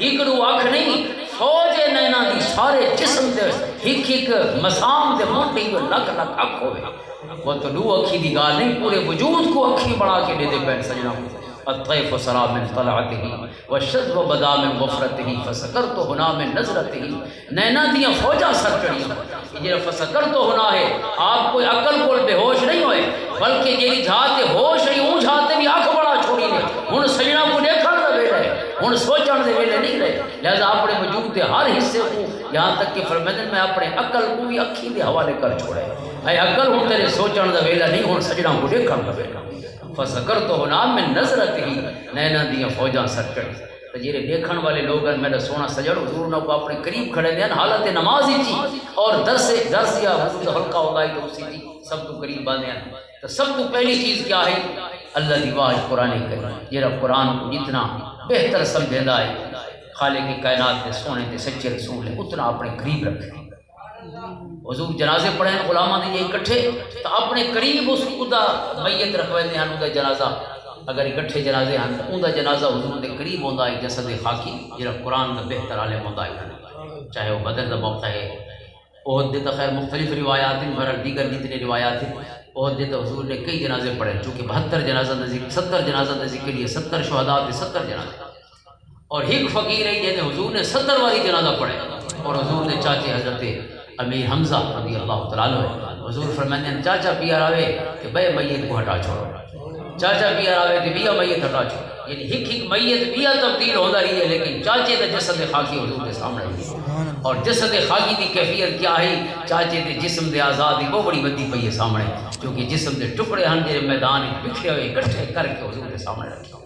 ایک رو آنکھ نہیں فوج نینا دی سارے جسم دے ایک مسام دے موٹی کو لک لک اکھ ہوئے وہ تو دو اکھی دی گال نہیں پورے وجود کو اکھی بڑھا کے دے دے پین سجنا الطیف سرا من طلعته والشذب بدا من غفرته فسکرت ہنا من نظرته نینا دیاں فوجاں سر چڑھیاں یہ فسکرت ہنا ہے آپ کوئی عقل کو بے ہوش نہیں ہوئے بلکہ یہ جھاتے ہوش ہے اون جھاتے بھی آنکھ بڑا چھوڑی نے ہن سجنا کو دیکھن دے ویلے ہن سوچن دے ویلے نہیں رہے لہذا اپنے وجود کے ہر حصے کو یہاں تک کہ فرمائیں میں اپنے عقل کو بھی اکھی دے حوالے کر چھوڑے اے عقل ہن تیرے سوچن دے ویلے نہیں ہن سجنا کو دیکھن دے ویلے فسکرت ہنا من نظرته نینا دیاں فوجاں سر چڑھی تو جیرے دیکھن والے لوگ ہیں میرا سونا سجڑ حضور نے کو اپنے قریب کھڑے دیں حالت نماز ہی چی اور درس یا حضور حلقہ ہوتا ہے تو اسی چی سب تو قریب باندھے ہیں تو سب تو پہلی چیز کیا ہے اللہ دی واج قرآن کریم جیرا قرآن کو جتنا بہتر سمجھیندہ ہے خالق کائنات کے سونے کے سچے رسول ہے اتنا اپنے قریب رکھے حضور جنازے پڑھیں غلامہ دے یہ اکٹھے تو اپنے قریب اس خدا میت رکھوے دے ہیں جنازہ اگر اکٹھے جنازے ہیں تو ان دا جنازہ حضور دے قریب ہوندہ ہے جسد خاکی جرا قرآن کا بہتر عالم ہوندہ ہے چاہے وہ بدر دا موقع ہے احد دے تو خیر مختلف روایات ہیں برحال دیگر جتنے روایات ہیں احد دے تو حضور نے کئی جنازے پڑھے چونکہ 72 جنازہ دا ذکر 70 جنازہ دا ذکر لیے 70 شہداء دے 70 جنازے اور ایک فقیر ہے جنہیں حضور نے 70 والی جنازہ پڑھے اور حضور نے چاچے حضرت امیر حمزہ رضی اللہ تعالیٰ عنہ حضور فرماتے ہیں چاچا پیار آوے کہ بے میت کو ہٹا چھوڑو چاچا پیار آوے کہ بیا میت ہٹا چھوڑو یعنی ایک میت بیا تبدیل ہوتا رہی ہے لیکن چاچے دے جسد خاکی حضور کے سامنے ہے اور جسد خاکی دی کیفیت کیا ہے چاچے دے جسم دے آزادی وہ بڑی بدی پئی ہے سامنے کیونکہ جسم دے ٹکڑے ہن جے میدان بکھرے ہوئے اکٹھے کر کے حضور کے سامنے رکھے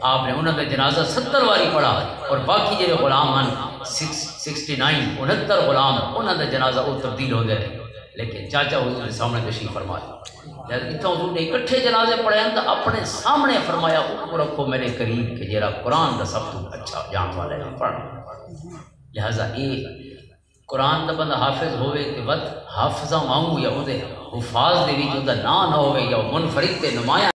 آپ نے انہوں نے جنازہ 70 واری پڑھا اور باقی جڑے غلام ہیں 69 غلام انہوں نے جنازہ وہ تبدیل ہو گئے لیکن چاچا حضور کے سامنے تشریف فرمایا اتنا حضور نے اکٹھے جنازے پڑھے ہیں تو اپنے سامنے فرمایا اوپر رکھو میرے قریب کہ جیرا قرآن کا سب تو اچھا جان والے ہیں پڑھنا لہذا یہ قرآن کا بندہ حافظ ہوئے کہ ود حافظہ مانگو یا وہ حفاظ دے بھی جو نہ ہوئے یا منفرد تے نمایاں